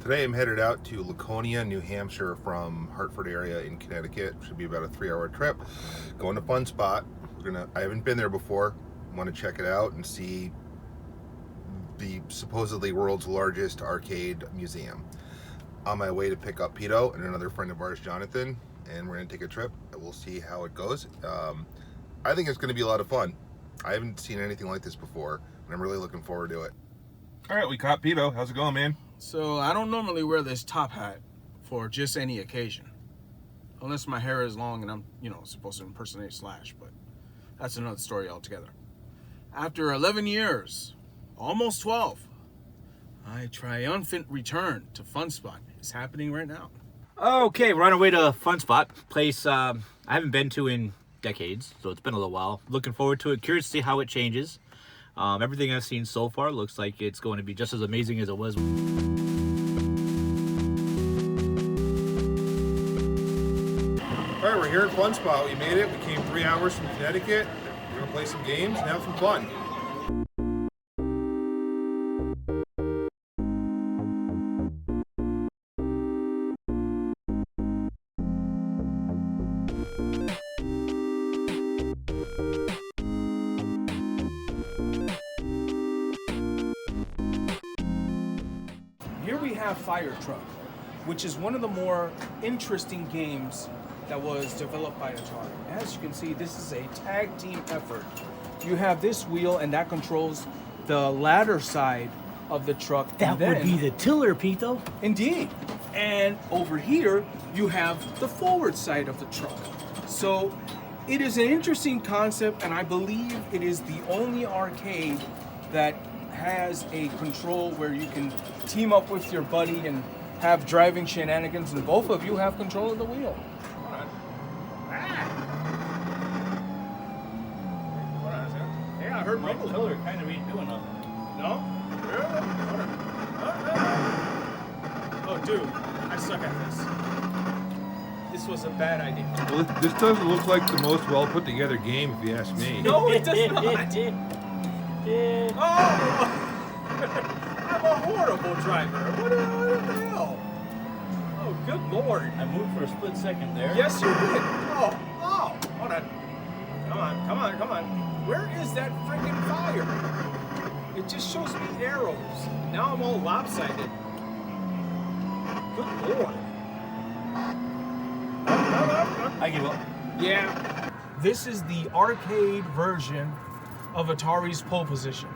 Today I'm headed out to Laconia, New Hampshire from Hartford area in Connecticut. Should be about a 3-hour trip. Going to Funspot. I haven't been there before. Want to check it out and see the supposedly world's largest arcade museum. On my way to pick up Pito and another friend of ours, Jonathan, and we're going to take a trip. We'll see how it goes. I think it's going to be a lot of fun. I haven't seen anything like this before, and I'm really looking forward to it. All right, we caught Pito. How's it going, man? So I don't normally wear this top hat for just any occasion, unless my hair is long and I'm, supposed to impersonate Slash, but that's another story altogether. After 11 years, almost 12, my triumphant return to Funspot is happening right now. Okay, we're on our way to Funspot, place I haven't been to in decades, so it's been a little while. Looking forward to it, curious to see how it changes. Everything I've seen so far looks like it's going to be just as amazing as it was. All right, we're here at Funspot. We made it. We came 3 hours from Connecticut. We're going to play some games and have some fun. Here we have Fire Truck, which is one of the more interesting games that was developed by Atari. As you can see, this is a tag team effort. You have this wheel and that controls the ladder side of the truck. That would be the tiller, Pito. Indeed. And over here, you have the forward side of the truck. So it is an interesting concept, and I believe it is the only arcade that has a control where you can team up with your buddy and have driving shenanigans, and both of you have control of the wheel. Yeah, I heard my tiller kind of ain't doing nothing. No? Oh, dude, I suck at this. This was a bad idea. Well, this doesn't look like the most well put together game, if you ask me. No, it does not. Oh! I'm a horrible driver. What the hell? Oh, good lord. I moved for a split second there. Yes, you did. Oh, hold on. Come on. Where is that freaking fire? It just shows me arrows. Now I'm all lopsided. Good lord. I give up. Yeah. This is the arcade version of Atari's Pole Position.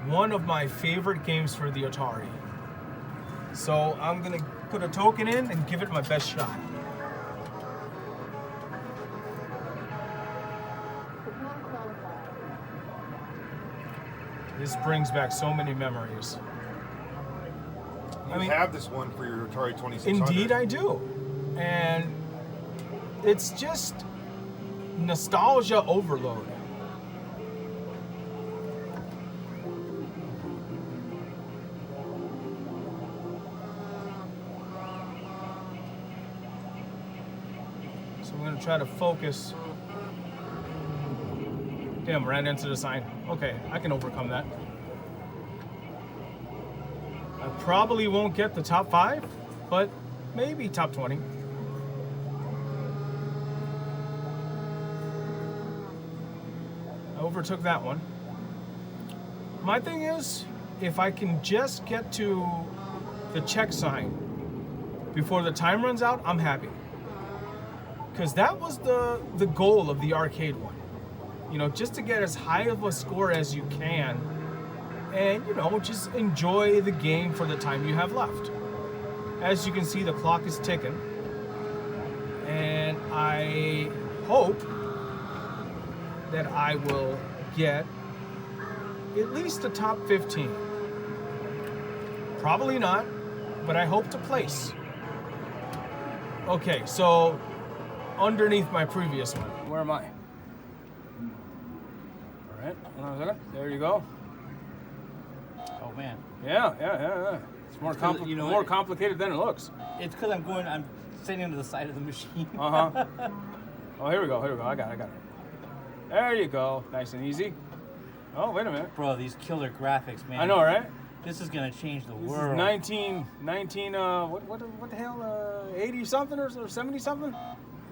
One of my favorite games for the Atari. So I'm gonna put a token in and give it my best shot. This brings back so many memories. You have this one for your Atari 2600. Indeed I do. And it's just nostalgia overload. So I'm gonna try to focus. Damn, ran into the sign. Okay, I can overcome that. I probably won't get the top 5, but maybe top 20. I overtook that one. My thing is, if I can just get to the check sign before the time runs out, I'm happy. Because that was the goal of the arcade one. Just to get as high of a score as you can and, just enjoy the game for the time you have left. As you can see, the clock is ticking. And I hope that I will get at least the top 15. Probably not, but I hope to place. Okay, so underneath my previous one. Where am I? All right, hold on a second. There you go. Oh man. Yeah. It's more complicated than it looks. It's because I'm sitting under the side of the machine. Uh-huh. Oh, here we go. I got it. There you go. Nice and easy. Oh, wait a minute. Bro, these killer graphics, man. I know, right? This is gonna change the This world. is 19, what the hell, 80 something or 70 something?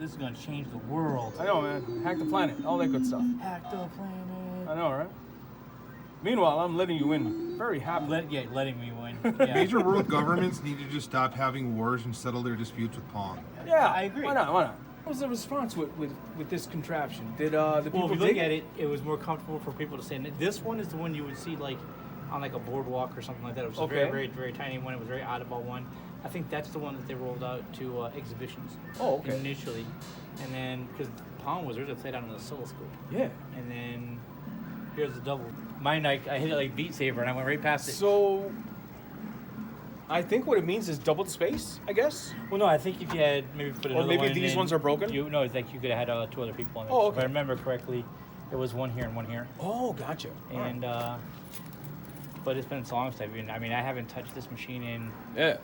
This is gonna change the world. I know, man. Hack the planet, all that good stuff. Hack the planet. I know, right? Meanwhile, I'm letting you in very happily. Letting me win. Yeah. Major world governments need to just stop having wars and settle their disputes with Pong. Yeah, I agree. Why not? What was the response with this contraption? Did the people Well, if you look dig at it, it was more comfortable for people to sit in it. This one is the one you would see like on like a boardwalk or something like that. It was a very, very, very tiny one. It was a very oddball one. I think that's the one that they rolled out to exhibitions initially. And then, because Pong was originally played on an oscilloscope. Yeah. And then, here's the double. Mine, I hit it like Beat Saber and I went right past it. So, I think what it means is double the space, I guess? Well, no, I think if you had maybe put another Or maybe one these in, ones are broken? No, it's like you could have had 2 other people on it. Oh, okay. If I remember correctly, it was one here and one here. Oh, gotcha. And, but it's been so long since I haven't touched this machine in. Yeah.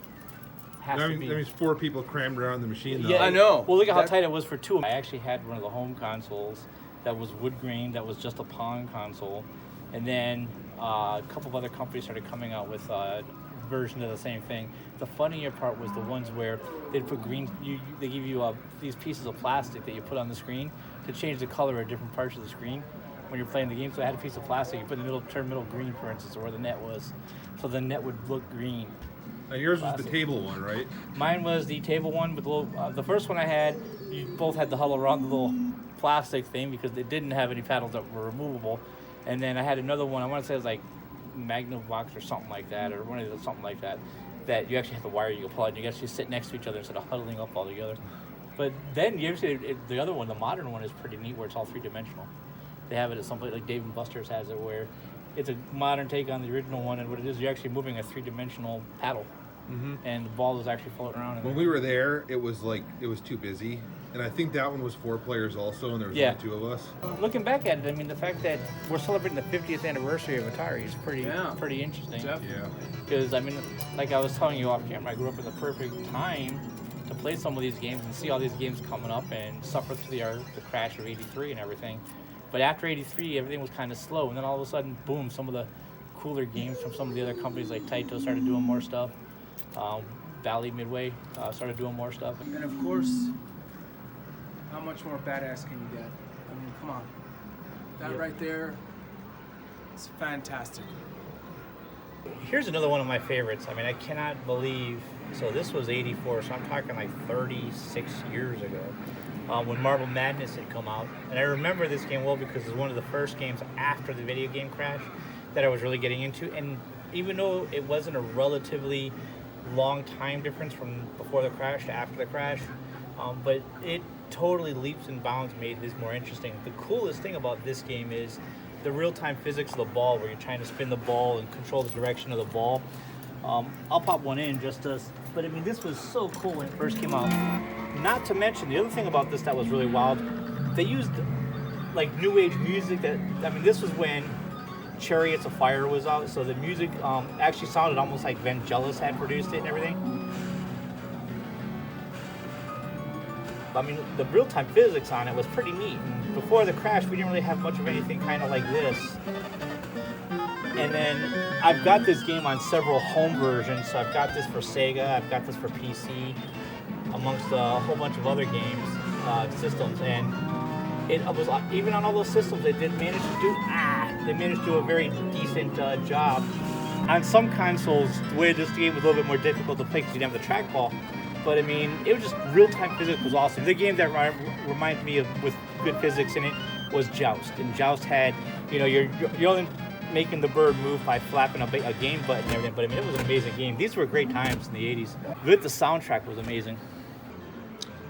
That means 4 people crammed around the machine, though. I know. Well, look at how tight it was for 2. I actually had one of the home consoles that was wood grain, that was just a Pong console. And then a couple of other companies started coming out with a version of the same thing. The funnier part was the ones where they'd put green, they give you these pieces of plastic that you put on the screen to change the color of different parts of the screen when you're playing the game. So I had a piece of plastic, you put in the middle green, for instance, or where the net was. So the net would look green. Now yours was the table one, right? Mine was the table one with the little, the first one I had, you both had the huddle around the little plastic thing because they didn't have any paddles that were removable. And then I had another one, I want to say it was like Magnavox or something like that, or one of those, something like that, that you actually have the wire you can pull out and you actually sit next to each other instead of huddling up all together. But then you ever see the other one, the modern one, is pretty neat where it's all 3-dimensional. They have it at some place, like Dave & Buster's has it, where it's a modern take on the original one, and what it is, you're actually moving a 3-dimensional paddle. Mm-hmm. And the ball is actually floating around. When we were there, it was too busy. And I think that one was 4 players also, and there was only 2 of us. Looking back at it, I mean, the fact that we're celebrating the 50th anniversary of Atari is pretty interesting. Yeah. Because, I mean, like I was telling you off camera, I grew up in the perfect time to play some of these games and see all these games coming up and suffer through the crash of '83 and everything. But after '83, everything was kind of slow. And then all of a sudden, boom, some of the cooler games from some of the other companies like Taito started doing more stuff. Valley Midway started doing more stuff. And of course, how much more badass can you get? I mean, come on. That right there is fantastic. Here's another one of my favorites. I mean, I cannot believe, so this was '84, so I'm talking like 36 years ago, when Marble Madness had come out. And I remember this game well because it was one of the first games after the video game crash that I was really getting into. And even though it wasn't a relatively long time difference from before the crash to after the crash, but it totally leaps and bounds made this more interesting. The coolest thing about this game is the real-time physics of the ball, where you're trying to spin the ball and control the direction of the ball. I'll pop one in just to, but I mean, this was so cool when it first came out. Not to mention, the other thing about this that was really wild, they used like new age music that, I mean, this was when Chariots of Fire was out, so the music actually sounded almost like Vangelis had produced it and everything. I mean, the real-time physics on it was pretty neat. And before the crash, we didn't really have much of anything kind of like this. And then I've got this game on several home versions. So I've got this for Sega, I've got this for PC, amongst a whole bunch of other games, systems. And it was, even on all those systems, they managed to do a very decent job. On some consoles, the way this game was a little bit more difficult to play because you didn't have the trackball. But I mean, it was just real-time physics was awesome. The game that reminds me of with good physics in it was Joust. And Joust had, you know, you're only making the bird move by flapping a game button and everything. But I mean, it was an amazing game. These were great times in the '80s. The soundtrack was amazing.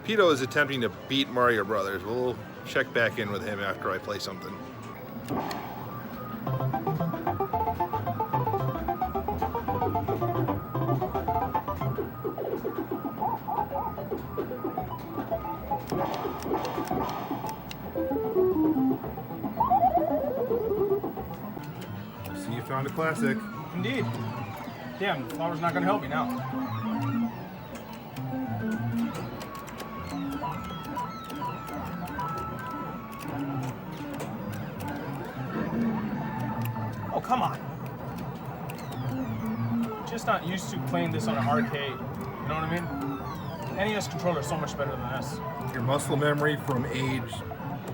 Pito is attempting to beat Mario Brothers. We'll check back in with him after I play something. See, you found a classic. Indeed. Damn, the flower's not gonna help me now. Oh, come on. just not used to playing this on an arcade. You know what I mean? NES controller is so much better than this. Your muscle memory from age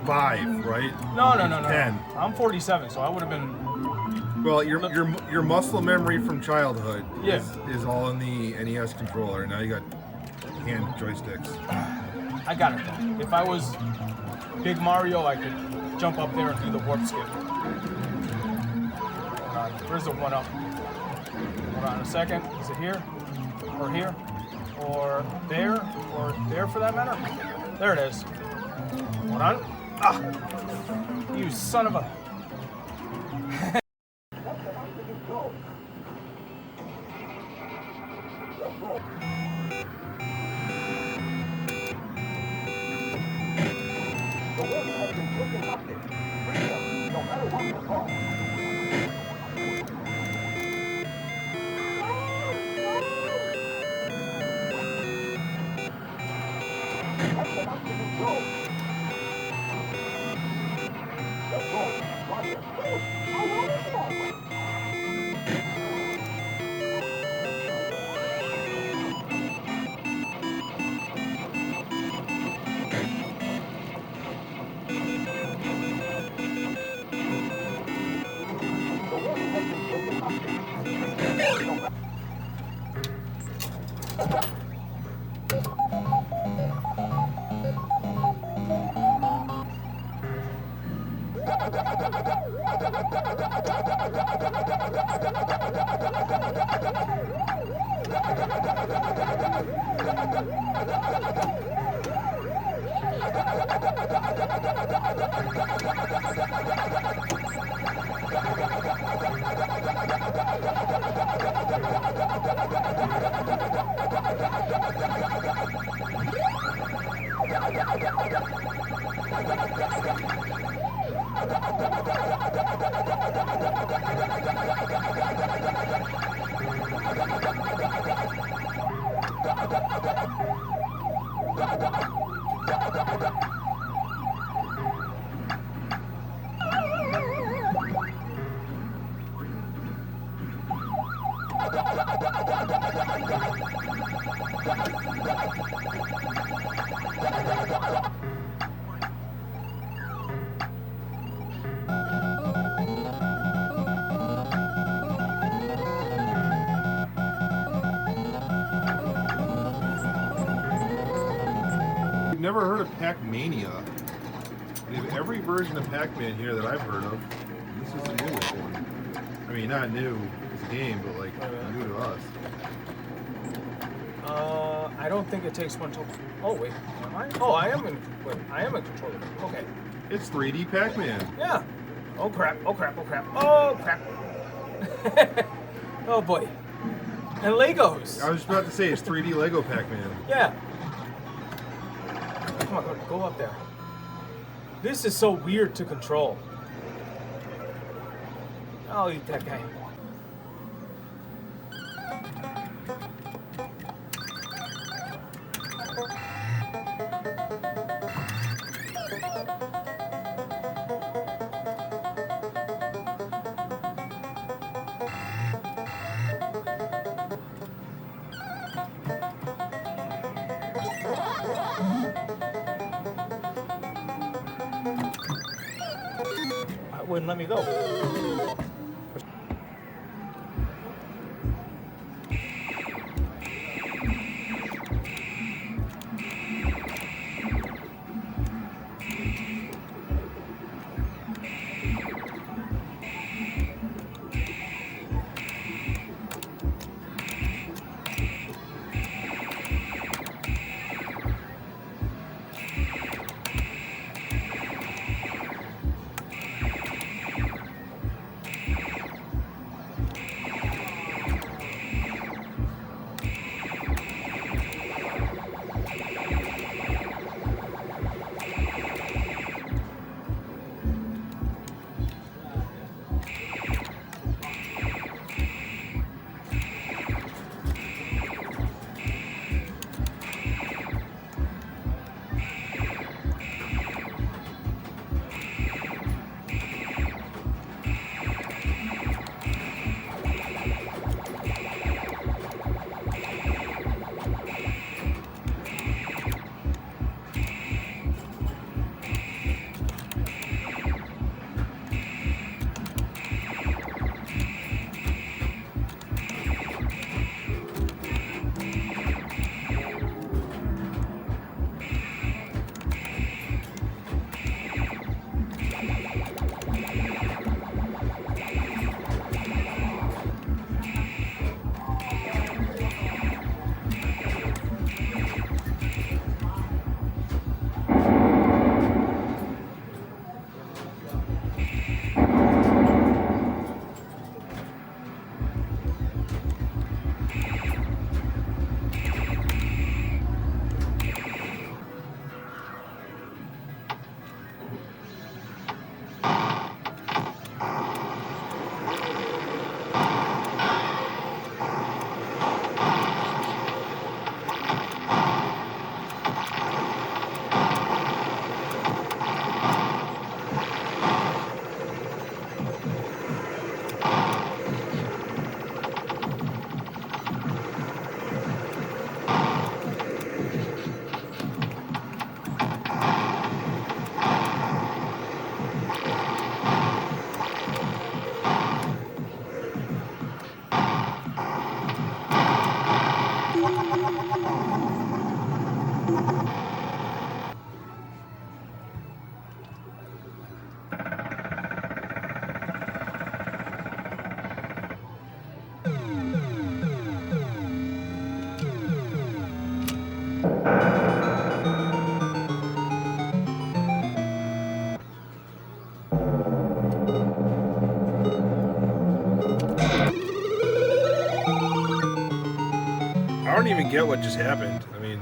5, right? No. Age 10. I'm 47, so I would have been. Well, your muscle memory from childhood Yeah. is all in the NES controller. Now you got hand joysticks. I got it though. If I was Big Mario, I could jump up there and do the warp skip. Where's the one up? Hold on a second. Is it here? Or here? Or there? Or there for that matter? There it is. Hold on. Ah! You son of a... I've never heard of Pac-Mania. We have every version of Pac-Man here that I've heard of. This is the newest one. I mean, not new as a game, but like new to us. I don't think it takes one to... Oh, wait. Am I? Oh, I am in... Wait, I am in controller. Okay. It's 3D Pac-Man. Yeah. Oh, crap. Oh, crap. Oh, crap. Oh, crap. Oh, boy. And Legos. I was about to say, it's 3D Lego Pac-Man. Yeah. Come on, go up there. This is so weird to control. I'll eat that guy. Wouldn't let me go. I don't even get what just happened. I mean,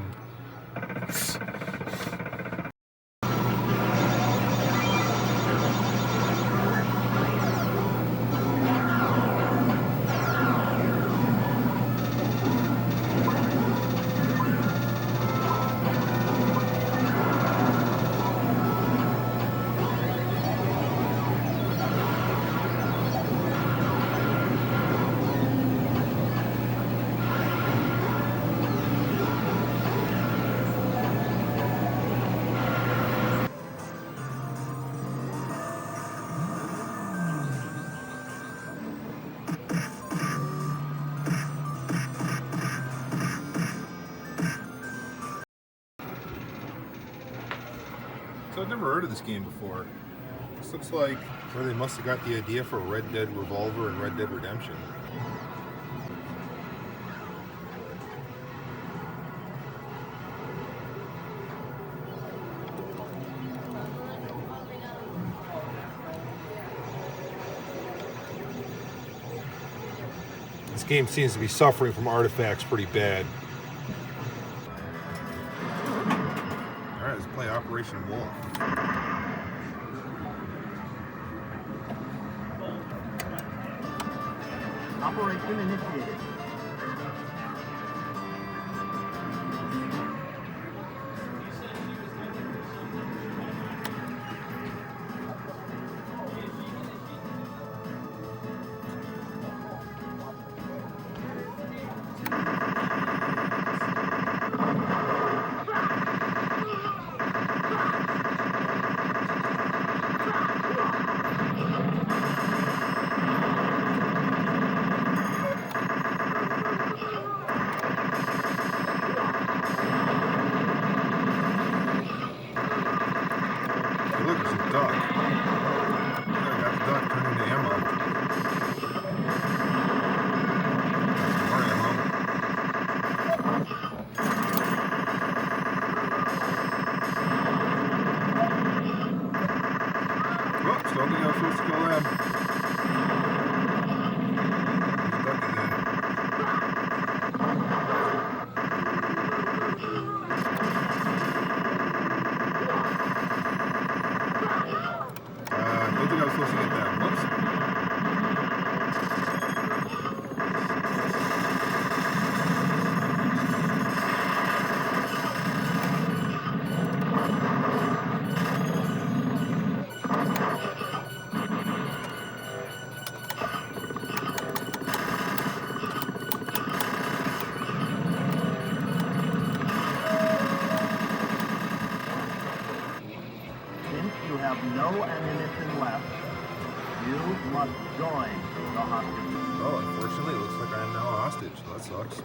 so I've never heard of this game before. This looks like where they must have got the idea for Red Dead Revolver and Red Dead Redemption. This game seems to be suffering from artifacts pretty bad. Alright, let's play Operation Wolf. Operation initiated. Hey, look, there's a duck. I got the duck turned into ammo. Some more ammo. Whoops, don't think I was supposed to kill them. There's a duck again. Don't think I was supposed to get that. Whoops. Since you have no ammunition left, you must join the hostages. Oh, unfortunately, it looks like I am now a hostage. That sucks.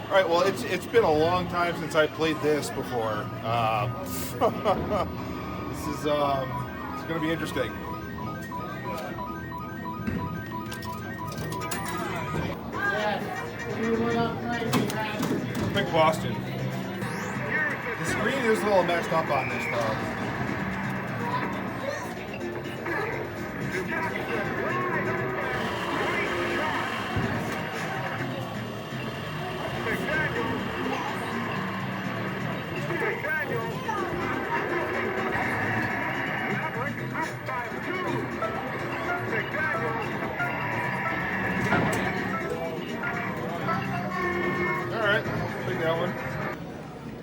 All right, well, it's been a long time since I played this before. This is it's going to be interesting. Pick Boston. The screen is a little messed up on this, though.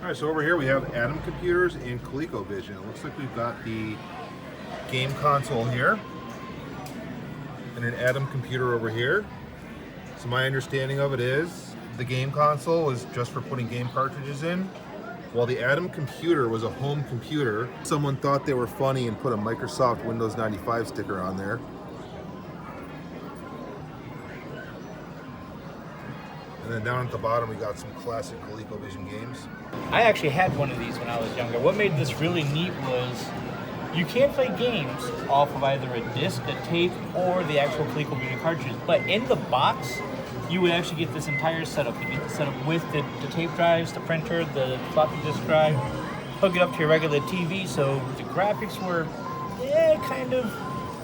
All right, so over here we have Atom Computers and ColecoVision. It looks like we've got the game console here and an Atom computer over here. So my understanding of it is the game console is just for putting game cartridges in, while the Atom computer was a home computer. Someone thought they were funny and put a Microsoft Windows 95 sticker on there. And then down at the bottom we got some classic ColecoVision games. I actually had one of these when I was younger. What made this really neat was you can play games off of either a disc, a tape, or the actual ColecoVision cartridges. But in the box, you would actually get this entire setup. You get the setup with the tape drives, the printer, the floppy disk drive, hook it up to your regular TV. So the graphics were, kind of,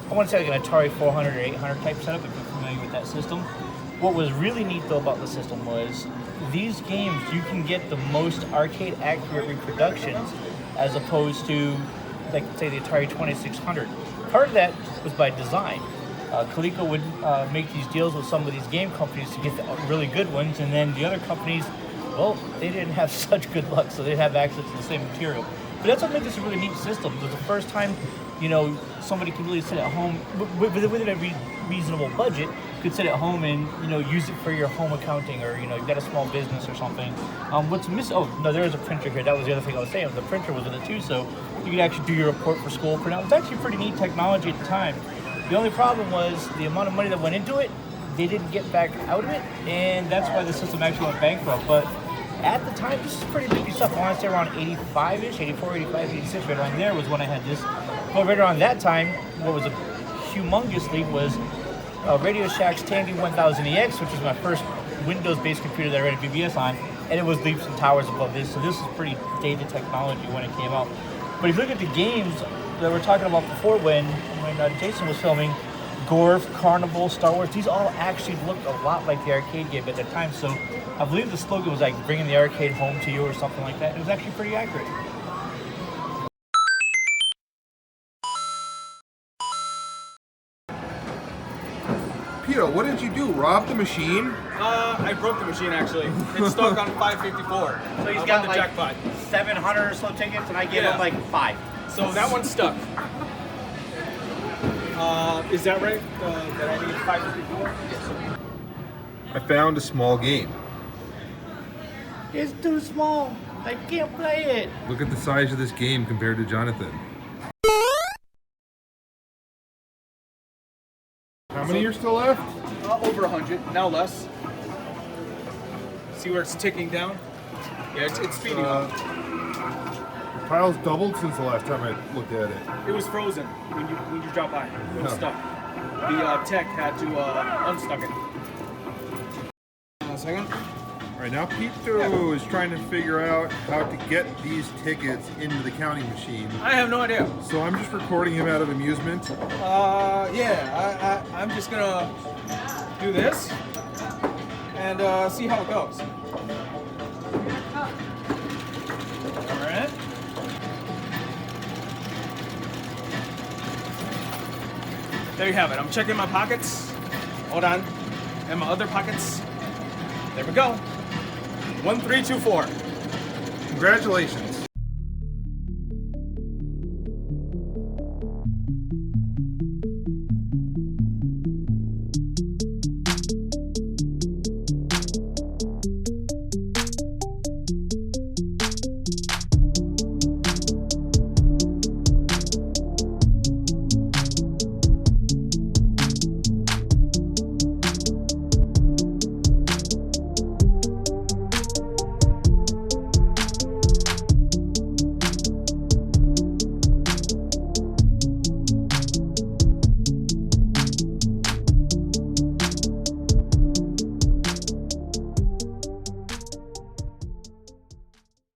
I want to say like an Atari 400 or 800 type setup if you're familiar with that system. What was really neat though about the system was these games, you can get the most arcade accurate reproductions as opposed to, like say, the Atari 2600. Part of that was by design. Coleco would make these deals with some of these game companies to get the really good ones, and then the other companies, well, they didn't have such good luck, so they'd have access to the same material. But that's what made this a really neat system. It was the first time, somebody could really sit at home within a reasonable budget, could sit at home and use it for your home accounting, or you've got a small business or something. What's missing? Oh no, there is a printer here. That was the other thing I was saying. The printer was in it too, so you could actually do your report for school print out. It was actually pretty neat technology at the time. The only problem was the amount of money that went into it. They didn't get back out of it, and that's why the system actually went bankrupt. But at the time, this is pretty big stuff. I want to say around 85-ish, 84, 85, 86, right around there was when I had this. But right around that time, what was a humongous leap was Radio Shack's Tandy 1000EX, which was my first Windows-based computer that I ran BBS on, and it was leaps and towers above this. So this was pretty dated technology when it came out. But if you look at the games that we're talking about before, when Jason was filming, Gorf, Carnival, Star Wars, these all actually looked a lot like the arcade game at the time. So I believe the slogan was like bringing the arcade home to you or something like that. It was actually pretty accurate. Peter, what did you do? Rob the machine? I broke the machine actually. It's stuck on 554. So he's I got won the like jackpot. 700 or so tickets, and I gave Yeah. him like 5. So that one's stuck. Is that right? That I need 554? Yes. I found a small game. It's too small. I can't play it. Look at the size of this game compared to Jonathan. How many are still left? Over 100, now less. See where it's ticking down? Yeah, it's speeding up. The pile's doubled since the last time I looked at it. It was frozen when you dropped by. It was Yeah. stuck. The tech had to unstuck it. A second. Right now, Pito is trying to figure out how to get these tickets into the counting machine. I have no idea. So I'm just recording him out of amusement. I'm just gonna do this and see how it goes. Alright. There you have it. I'm checking my pockets. Hold on. And my other pockets. There we go. 1324. Congratulations.